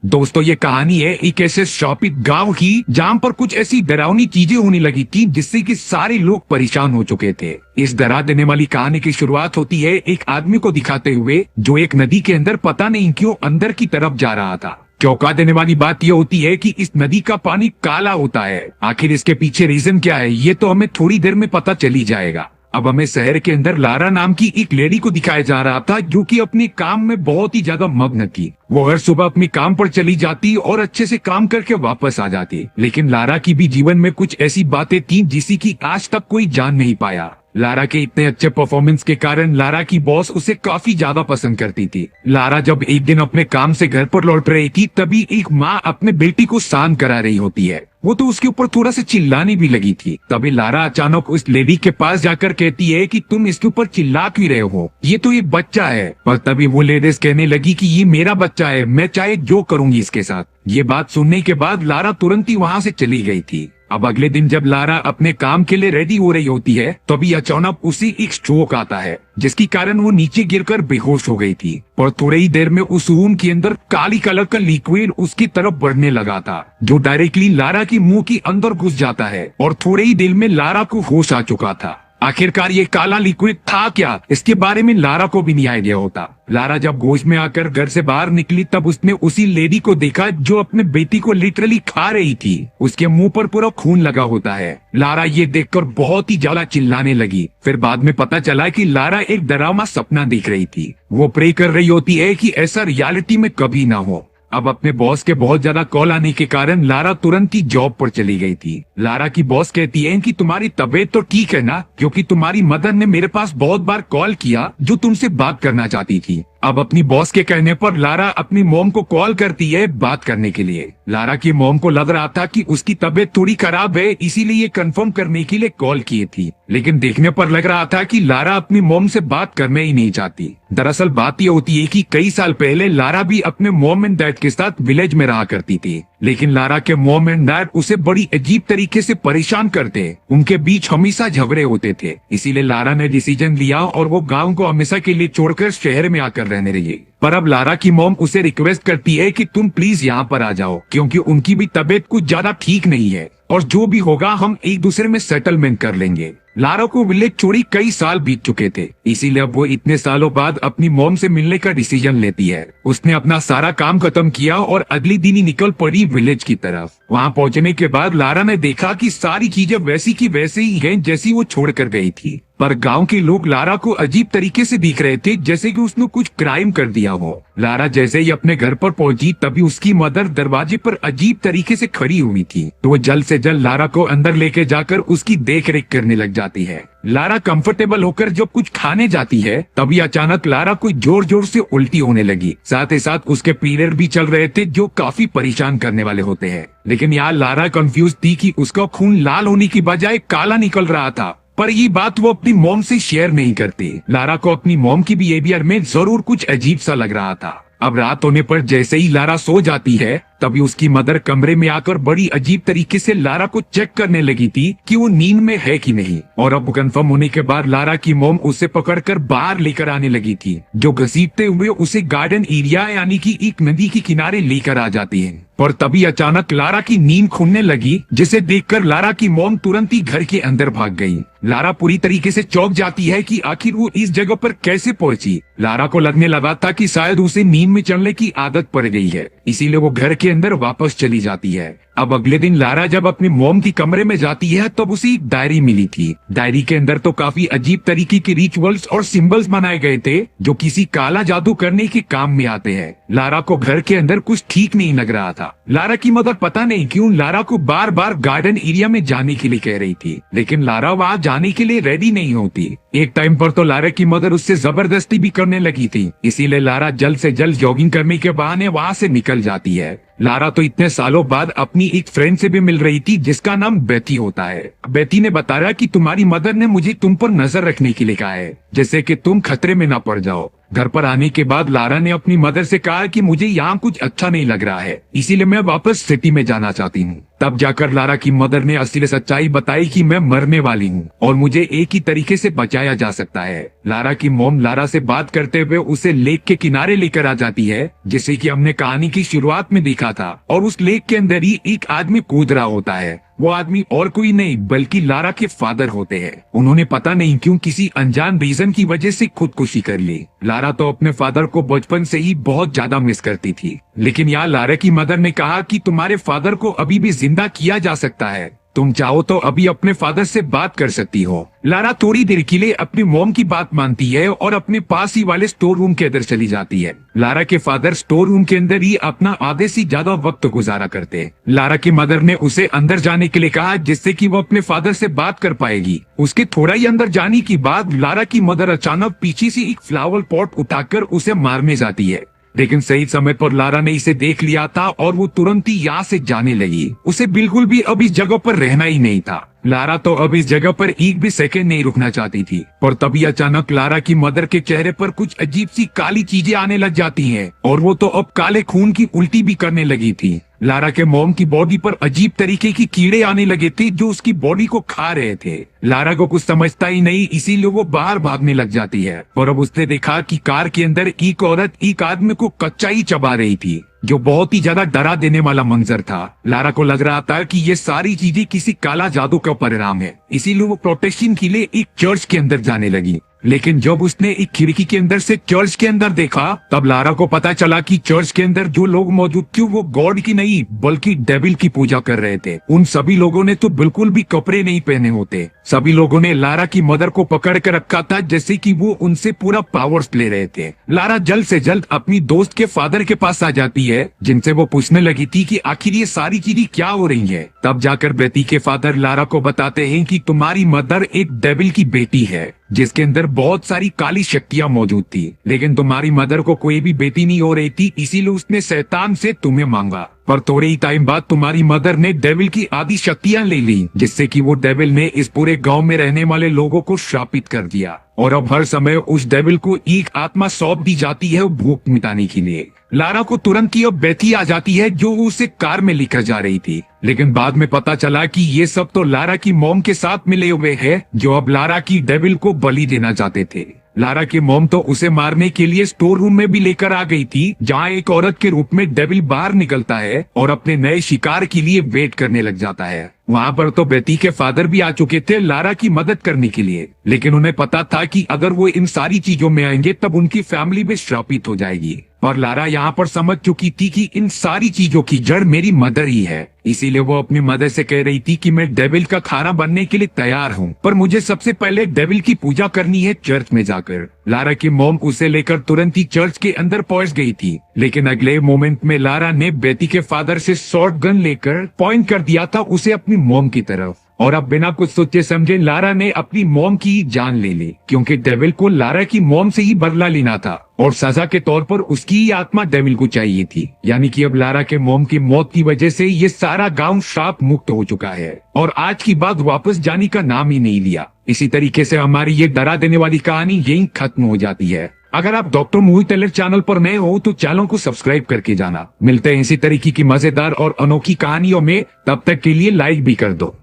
दोस्तों ये कहानी है एक ऐसे शापित गांव की जहां पर कुछ ऐसी डरावनी चीजें होने लगी थी जिससे कि सारे लोग परेशान हो चुके थे। इस डरा देने वाली कहानी की शुरुआत होती है एक आदमी को दिखाते हुए जो एक नदी के अंदर पता नहीं क्यों अंदर की तरफ जा रहा था। चौंका देने वाली बात यह होती है कि इस नदी का पानी काला होता है। आखिर इसके पीछे रीजन क्या है ये तो हमें थोड़ी देर में पता चली जाएगा। अब हमें शहर के अंदर लारा नाम की एक लेडी को दिखाया जा रहा था जो कि अपने काम में बहुत ही ज्यादा मग्न थी। वो हर सुबह अपनी काम पर चली जाती और अच्छे से काम करके वापस आ जाती। लेकिन लारा की भी जीवन में कुछ ऐसी बातें थी जिसी की आज तक कोई जान नहीं पाया। लारा के इतने अच्छे परफॉर्मेंस के कारण लारा की बॉस उसे काफी ज्यादा पसंद करती थी। लारा जब एक दिन अपने काम से घर पर लौट रही थी तभी एक माँ अपने बेटी को शांत करा रही होती है। वो तो उसके ऊपर थोड़ा सा चिल्लाने भी लगी थी। तभी लारा अचानक उस लेडी के पास जाकर कहती है कि तुम इसके ऊपर चिल्ला क्यों रहे हो, ये तो एक बच्चा है। पर तभी वो लेडीज कहने लगी कि ये मेरा बच्चा है, मैं चाहे जो करूंगी इसके साथ। ये बात सुनने के बाद लारा तुरंत ही वहाँ से चली गई थी। अब अगले दिन जब लारा अपने काम के लिए रेडी हो रही होती है तभी अचानक उसे एक स्ट्रोक आता है जिसके कारण वो नीचे गिरकर बेहोश हो गई थी। और थोड़ी ही देर में उस रूम के अंदर काली कलर का लिक्विड उसकी तरफ बढ़ने लगा था जो डायरेक्टली लारा की मुंह के अंदर घुस जाता है और थोड़े ही देर में लारा को होश आ चुका था। आखिरकार ये काला लिक्विड था क्या, इसके बारे में लारा को भी नहीं आइडिया होता। लारा जब होश में आकर घर से बाहर निकली तब उसने उसी लेडी को देखा जो अपने बेटी को लिटरली खा रही थी। उसके मुंह पर पूरा खून लगा होता है। लारा ये देखकर बहुत ही ज्यादा चिल्लाने लगी। फिर बाद में पता चला कि लारा एक डरावना सपना देख रही थी। वो प्रे कर रही होती है कि ऐसा रियलिटी में कभी ना हो। अब अपने बॉस के बहुत ज्यादा कॉल आने के कारण लारा तुरंत ही जॉब पर चली गई थी। लारा की बॉस कहती है कि तुम्हारी तबीयत तो ठीक है ना, क्योंकि तुम्हारी मदर ने मेरे पास बहुत बार कॉल किया जो तुमसे बात करना चाहती थी। अब अपनी बॉस के कहने पर लारा अपनी मॉम को कॉल करती है बात करने के लिए। लारा की मॉम को लग रहा था कि उसकी तबीयत थोड़ी खराब है, इसीलिए ये कंफर्म करने के लिए कॉल की थी। लेकिन देखने पर लग रहा था कि लारा अपनी मॉम से बात करना ही नहीं चाहती। दरअसल बात यह होती है कि कई साल पहले लारा भी अपने मॉम एंड डैड के साथ विलेज में रहा करती थी। लेकिन लारा के मॉम एंड डैड उसे बड़ी अजीब तरीके से परेशान करते। उनके बीच हमेशा झगड़े होते थे। इसीलिए लारा ने डिसीजन लिया और वो गांव को हमेशा के लिए छोड़कर शहर में आकर रहने लगी। पर अब लारा की मॉम उसे रिक्वेस्ट करती है कि तुम प्लीज यहाँ पर आ जाओ, क्योंकि उनकी भी तबीयत कुछ ज्यादा ठीक नहीं है और जो भी होगा हम एक दूसरे में सेटलमेंट कर लेंगे। लारा को विलेज छोड़ी कई साल बीत चुके थे, इसीलिए अब वो इतने सालों बाद अपनी मॉम से मिलने का डिसीजन लेती है। उसने अपना सारा काम खत्म किया और अगली दिन ही निकल पड़ी विलेज की तरफ। वहाँ पहुँचने के बाद लारा ने देखा कि सारी चीजें वैसी की वैसी ही हैं जैसी वो छोड़ कर गई थी। पर गांव के लोग लारा को अजीब तरीके से देख रहे थे, जैसे कि उसने कुछ क्राइम कर दिया हो। लारा जैसे ही अपने घर पर पहुंची तभी उसकी मदर दरवाजे पर अजीब तरीके से खड़ी हुई थी। तो वो जल्द से जल्द लारा को अंदर लेके जाकर उसकी देख रेख करने लग जाती है। लारा कंफर्टेबल होकर जब कुछ खाने जाती है तभी अचानक लारा को जोर जोर से उल्टी होने लगी। साथ ही साथ उसके पीरियड भी चल रहे थे जो काफी परेशान करने वाले होते हैं। लेकिन यहाँ लारा कंफ्यूज थी कि उसका खून लाल होने की बजाय काला निकल रहा था। पर ये बात वो अपनी मॉम से शेयर नहीं करती। लारा को अपनी मॉम की बिहेवियर में जरूर कुछ अजीब सा लग रहा था। अब रात होने पर जैसे ही लारा सो जाती है तभी उसकी मदर कमरे में आकर बड़ी अजीब तरीके से लारा को चेक करने लगी थी कि वो नींद में है कि नहीं। और अब कंफर्म होने के बाद लारा की मॉम उसे पकड़कर बाहर लेकर आने लगी थी, जो घसीटते हुए उसे गार्डन एरिया यानी कि एक नदी के किनारे लेकर आ जाती है। पर तभी अचानक लारा की नींद खुलने लगी, जिसे देखकर लारा की मॉम तुरंत ही घर के अंदर भाग गई। लारा पूरी तरीके से चौंक जाती है कि आखिर वो इस जगह पर कैसे पहुंची। लारा को लगने लगा था कि शायद उसे नींद में चलने की आदत पड़ गई है, इसीलिए वो घर के अंदर वापस चली जाती है। अब अगले दिन लारा जब अपनी मॉम की कमरे में जाती है तब उसे एक डायरी मिली थी। डायरी के अंदर तो काफी अजीब तरीके के रिचुअल्स और सिंबल्स बनाए गए थे जो किसी काला जादू करने के काम में आते हैं। लारा को घर के अंदर कुछ ठीक नहीं लग रहा था। लारा की मदर पता नहीं क्यों लारा को बार बार गार्डन एरिया में जाने के लिए कह रही थी, लेकिन लारा वहाँ जाने के लिए रेडी नहीं होती। एक टाइम पर तो लारा की मदर उससे जबरदस्ती भी करने लगी थी, इसीलिए लारा जल्द से जल्द जॉगिंग करने के बहाने वहाँ से निकल जाती है। लारा तो इतने सालों बाद अपनी एक फ्रेंड से भी मिल रही थी जिसका नाम बेथी होता है। बेथी ने बताया कि तुम्हारी मदर ने मुझे तुम पर नजर रखने के लिए कहा है, जैसे कि तुम खतरे में ना पड़ जाओ। घर पर आने के बाद लारा ने अपनी मदर से कहा कि मुझे यहाँ कुछ अच्छा नहीं लग रहा है, इसीलिए मैं वापस सिटी में जाना चाहती हूँ। तब जाकर लारा की मदर ने असली सच्चाई बताई कि मैं मरने वाली हूँ और मुझे एक ही तरीके से बचाया जा सकता है। लारा की मॉम लारा से बात करते हुए उसे लेक के किनारे लेकर आ जाती है, जैसे कि हमने कहानी की शुरुआत में देखा था, और उस लेक के अंदर ही एक आदमी कूद रहा होता है। वो आदमी और कोई नहीं बल्कि लारा के फादर होते हैं। उन्होंने पता नहीं क्यों किसी अनजान रीजन की वजह से खुदकुशी कर ली। लारा तो अपने फादर को बचपन से ही बहुत ज्यादा मिस करती थी, लेकिन यहाँ लारा की मदर ने कहा कि तुम्हारे फादर को अभी भी जिंदा किया जा सकता है, तुम चाहो तो अभी अपने फादर से बात कर सकती हो। लारा थोड़ी देर के लिए अपनी मॉम की बात मानती है और अपने पास ही वाले स्टोर रूम के अंदर चली जाती है। लारा के फादर स्टोर रूम के अंदर ही अपना आधे से ज्यादा वक्त गुजारा करते हैं। लारा की मदर ने उसे अंदर जाने के लिए कहा, जिससे कि वो अपने फादर से बात कर पाएगी। उसके थोड़ा ही अंदर जाने के बाद लारा की मदर अचानक पीछे से एक फ्लावर पॉट उठाकर उसे मारने जाती है, लेकिन सही समय पर लारा ने इसे देख लिया था और वो तुरंत ही यहाँ से जाने लगी। उसे बिल्कुल भी अब इस जगह पर रहना ही नहीं था। लारा तो अब इस जगह पर एक भी सेकंड नहीं रुकना चाहती थी, पर तभी अचानक लारा की मदर के चेहरे पर कुछ अजीब सी काली चीजें आने लग जाती हैं और वो तो अब काले खून की उल्टी भी करने लगी थी। लारा के मॉम की बॉडी पर अजीब तरीके की कीड़े आने लगे थे जो उसकी बॉडी को खा रहे थे। लारा को कुछ समझता ही नहीं, इसीलिए वो बाहर भागने लग जाती है। और अब उसने देखा कि कार के अंदर एक औरत एक आदमी को कच्चा ही चबा रही थी, जो बहुत ही ज्यादा डरा देने वाला मंजर था। लारा को लग रहा था कि ये सारी चीजें किसी काला जादू का परिणाम है, इसीलिए वो प्रोटेक्शन के लिए एक चर्च के अंदर जाने लगी। लेकिन जब उसने एक खिड़की के अंदर से चर्च के अंदर देखा, तब लारा को पता चला कि चर्च के अंदर जो लोग मौजूद थे वो गॉड की नहीं बल्कि डेविल की पूजा कर रहे थे। उन सभी लोगों ने तो बिल्कुल भी कपड़े नहीं पहने होते। सभी लोगों ने लारा की मदर को पकड़ कर रखा था, जैसे कि वो उनसे पूरा पावर्स ले रहे थे। लारा जल्द से जल्द अपनी दोस्त के फादर के पास आ जाती है, जिनसे वो पूछने लगी थी कि आखिर ये सारी चीजें क्या हो रही है। तब जाकर बेटी के फादर लारा को बताते हैं कि तुम्हारी मदर एक डेविल की बेटी है, जिसके अंदर बहुत सारी काली शक्तियां मौजूद थी, लेकिन तुम्हारी मदर को कोई भी बेटी नहीं हो रही थी, इसीलिए उसने शैतान से तुम्हें मांगा। पर थोड़े ही टाइम बाद तुम्हारी मदर ने डेविल की आधी शक्तियां ले ली, जिससे कि वो डेविल ने इस पूरे गांव में रहने वाले लोगों को श्रापित कर दिया और अब हर समय उस डेविल को एक आत्मा सौंप दी जाती है भूख मिटाने के लिए। लारा को तुरंत ही अब बेटी आ जाती है, जो उसे कार में लेकर जा रही थी, लेकिन बाद में पता चला कि ये सब तो लारा की मॉम के साथ मिले हुए हैं, जो अब लारा की डेविल को बलि देना चाहते थे। लारा की मॉम तो उसे मारने के लिए स्टोर रूम में भी लेकर आ गई थी, जहाँ एक औरत के रूप में डेविल बाहर निकलता है और अपने नए शिकार के लिए वेट करने लग जाता है। वहाँ पर तो बेटी के फादर भी आ चुके थे लारा की मदद करने के लिए, लेकिन उन्हें पता था कि अगर वो इन सारी चीजों में आएंगे तब उनकी फैमिली भी श्रापित हो जाएगी। और लारा यहाँ पर समझ चुकी थी कि इन सारी चीजों की जड़ मेरी मदर ही है, इसीलिए वो अपनी मदर से कह रही थी कि मैं डेविल का खाना बनने के लिए तैयार हूँ, पर मुझे सबसे पहले डेविल की पूजा करनी है चर्च में जाकर। लारा की मॉम उसे लेकर तुरंत ही चर्च के अंदर पहुंच गई थी, लेकिन अगले मोमेंट में लारा ने बेटी के फादर से शॉर्ट गन लेकर पॉइंट कर दिया था उसे अपनी मॉम की तरफ, और अब बिना कुछ सोचे समझे लारा ने अपनी मॉम की जान ले ली, क्योंकि डेविल को लारा की मॉम से ही बदला लेना था और सजा के तौर पर उसकी ही आत्मा डेविल को चाहिए थी। यानी कि अब लारा के मॉम की मौत की वजह से ये सारा गांव श्राप मुक्त हो चुका है और आज की बात वापस जाने का नाम ही नहीं लिया। इसी तरीके से हमारी ये डरा देने वाली कहानी यही खत्म हो जाती है। अगर आप डॉक्टर मूवी टेलर चैनल पर नए हो तो चैनल को सब्सक्राइब करके जाना। मिलते हैं इसी तरीके की मजेदार और अनोखी कहानियों में, तब तक के लिए लाइक भी कर दो।